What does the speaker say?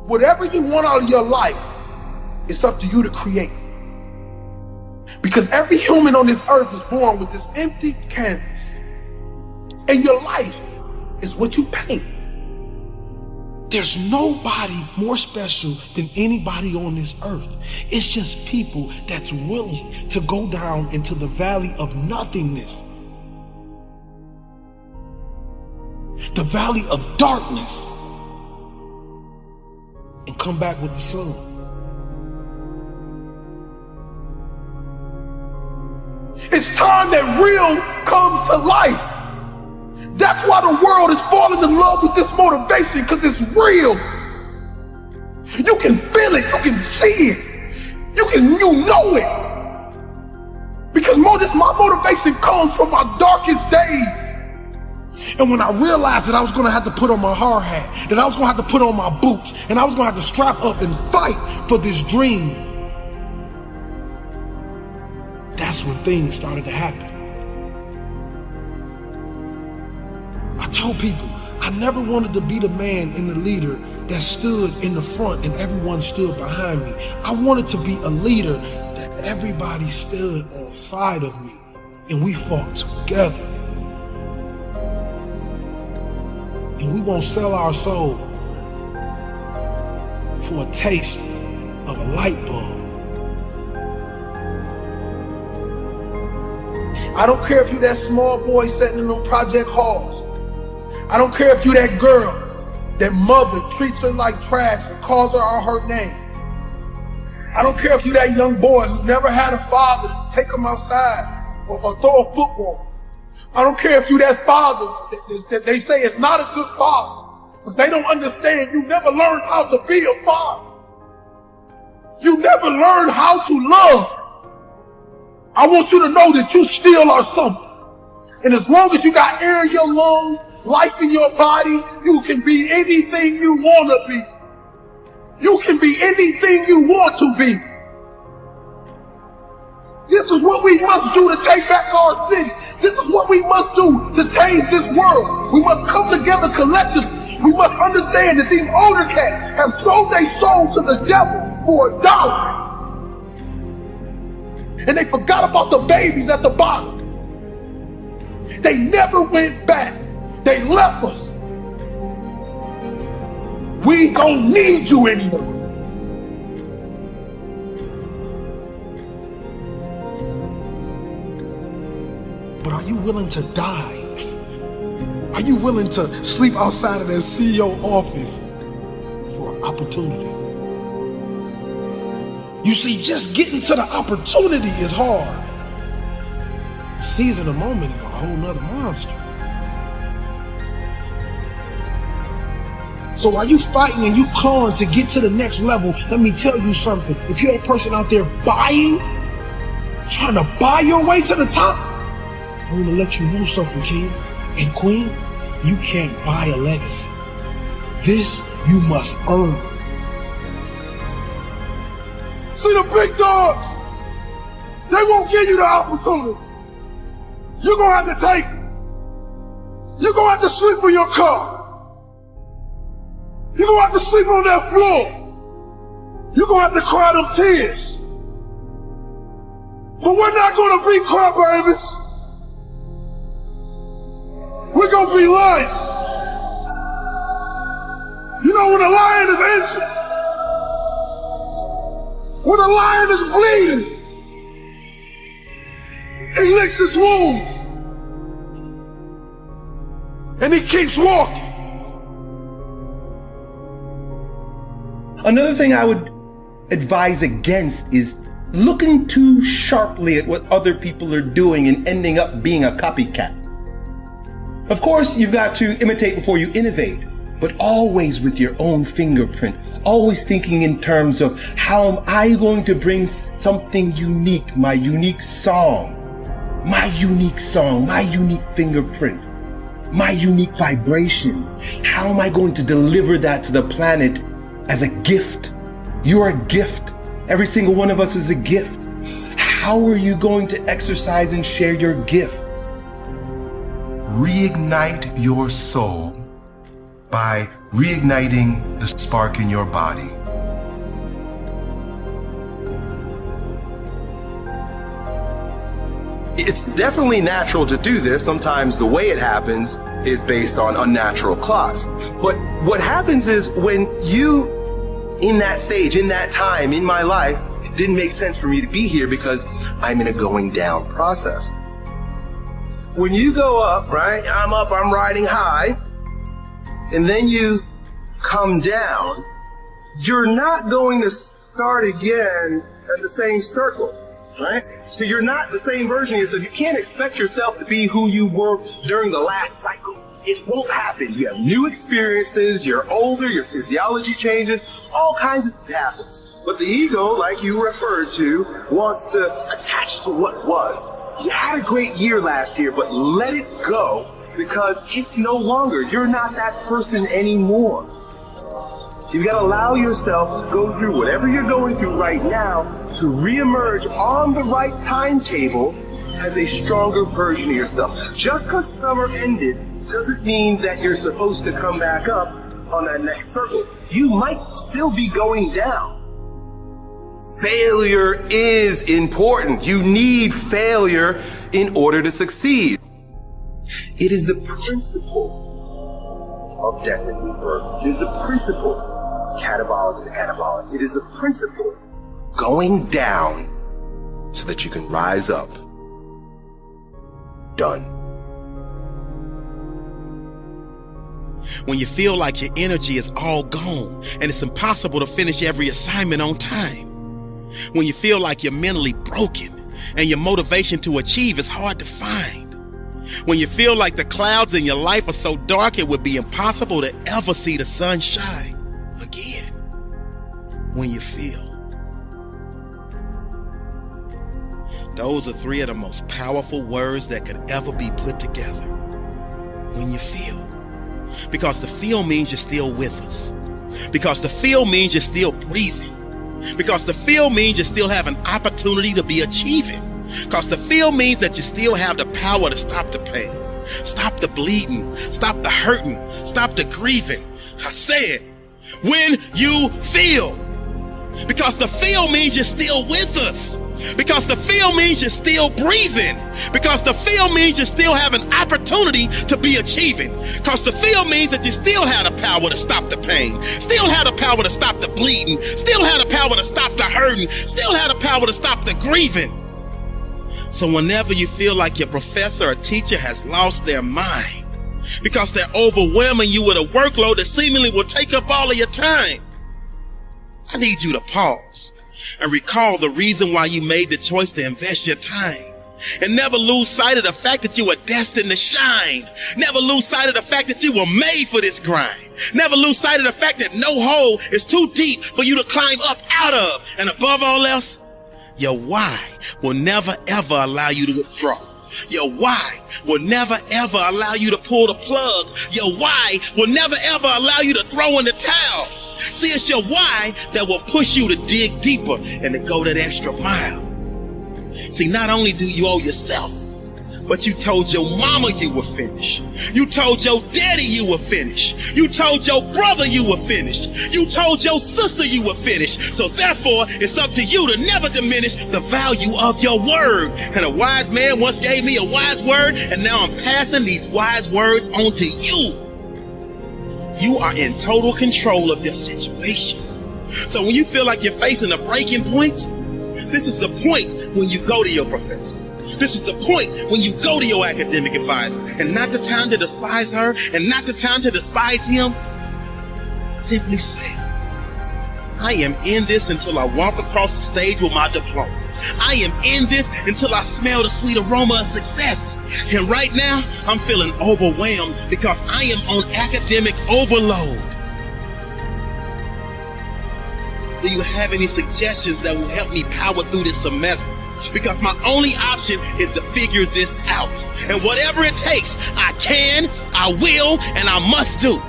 Whatever you want out of your life, it's up to you to create. Because every human on this earth is born with this empty canvas. And your life is what you paint. There's nobody more special than anybody on this earth. It's just people that's willing to go down into the valley of nothingness. The valley of darkness. And come back with the sun. It's time that real comes to life. That's why the world is falling in love with this motivation, because it's real. You can feel it, you can see it, you know it. Because my motivation comes from my darkest days. And when I realized that I was gonna have to put on my hard hat, that I was gonna have to put on my boots, and I was gonna have to strap up and fight for this dream, that's when things started to happen. I told people I never wanted to be the man and the leader that stood in the front and everyone stood behind me. I wanted to be a leader that everybody stood on side of me and we fought together. And we won't sell our soul for a taste of a light bulb. I don't care if you that small boy sitting in them project halls. I don't care if you that girl that mother treats her like trash and calls her out her name. I don't care if you that young boy who never had a father to take him outside or throw a football. I don't care if you that father that they say is not a good father, but they don't understand you never learned how to be a father. You never learned how to love. I want you to know that you still are something. And as long as you got air in your lungs, life in your body, you can be anything you want to be. You can be anything you want to be. This is what we must do to take back our city. This is what we must do to change this world. We must come together collectively. We must understand that these older cats have sold their soul to the devil for $1. And they forgot about the babies at the bottom. They never went back. They left us. We don't need you anymore. But are you willing to die? Are you willing to sleep outside of that CEO office for an opportunity? You see, just getting to the opportunity is hard. Seizing the moment is a whole nother monster. So while you fighting and you clawing to get to the next level, let me tell you something. If you're a person out there buying, trying to buy your way to the top, I want to let you know something, king and queen. You can't buy a legacy. This you must earn. See, the big dogs, they won't give you the opportunity. You're going to have to take it. You're going to have to sleep in your car. You're going to have to sleep on that floor. You're going to have to cry them tears. But we're not going to be crybabies. We're going to be lions. You know, when a lion is injured, when a lion is bleeding, he licks his wounds and he keeps walking. Another thing I would advise against is looking too sharply at what other people are doing and ending up being a copycat. Of course, you've got to imitate before you innovate, but always with your own fingerprint, always thinking in terms of how am I going to bring something unique, my unique song, my unique fingerprint, my unique vibration. How am I going to deliver that to the planet as a gift? You're a gift. Every single one of us is a gift. How are you going to exercise and share your gift? Reignite your soul by reigniting the spark in your body. It's definitely natural to do this. Sometimes the way it happens is based on unnatural clocks. But what happens is when you, in that stage, in that time, in my life, it didn't make sense for me to be here because I'm in a going down process. When you go up, right, I'm up, I'm riding high, and then you come down, you're not going to start again in the same circle, right? So you're not the same version of yourself. You can't expect yourself to be who you were during the last cycle. It won't happen. You have new experiences, you're older, your physiology changes, all kinds of happens. But the ego, like you referred to, wants to attach to what was. You had a great year last year, but let it go because it's no longer. You're not that person anymore. You've got to allow yourself to go through whatever you're going through right now to reemerge on the right timetable as a stronger version of yourself. Just because summer ended doesn't mean that you're supposed to come back up on that next circle. You might still be going down. Failure is important. You need failure in order to succeed. It is the principle of death and rebirth. It is the principle of catabolic and anabolic. It is the principle of going down so that you can rise up. Done. When you feel like your energy is all gone and it's impossible to finish every assignment on time. When you feel like you're mentally broken and your motivation to achieve is hard to find. When you feel like the clouds in your life are so dark it would be impossible to ever see the sun shine again. When you feel. Those are three of the most powerful words that could ever be put together. When you feel. Because the feel means you're still with us. Because the feel means you're still breathing. Because the feel means you still have an opportunity to be achieving. Because the feel means that you still have the power to stop the pain, stop the bleeding, stop the hurting, stop the grieving. I said, when you feel. Because the feel means you're still with us. Because the feel means you're still breathing. Because the feel means you still have an opportunity to be achieving. Because the feel means that you still have the power to stop the pain, still have the power to stop the bleeding, still have the power to stop the hurting, still have the power to stop the grieving. So whenever you feel like your professor or teacher has lost their mind because they're overwhelming you with a workload that seemingly will take up all of your time, I need you to pause and recall the reason why you made the choice to invest your time. And never lose sight of the fact that you were destined to shine. Never lose sight of the fact that you were made for this grind. Never lose sight of the fact that no hole is too deep for you to climb up out of. And above all else, your why will never ever allow you to withdraw. Your why will never ever allow you to pull the plug. Your why will never ever allow you to throw in the towel. See, it's your why that will push you to dig deeper and to go that extra mile. See, not only do you owe yourself, but you told your mama you were finished. You told your daddy you were finished. You told your brother you were finished. You told your sister you were finished. So therefore, it's up to you to never diminish the value of your word. And a wise man once gave me a wise word, and now I'm passing these wise words on to you. You are in total control of your situation. So when you feel like you're facing a breaking point, this is the point when you go to your professor. This is the point when you go to your academic advisor, and not the time to despise her and not the time to despise him. Simply say, I am in this until I walk across the stage with my diploma. I am in this until I smell the sweet aroma of success. And right now, I'm feeling overwhelmed because I am on academic overload. Do you have any suggestions that will help me power through this semester? Because my only option is to figure this out. And whatever it takes, I can, I will, and I must do.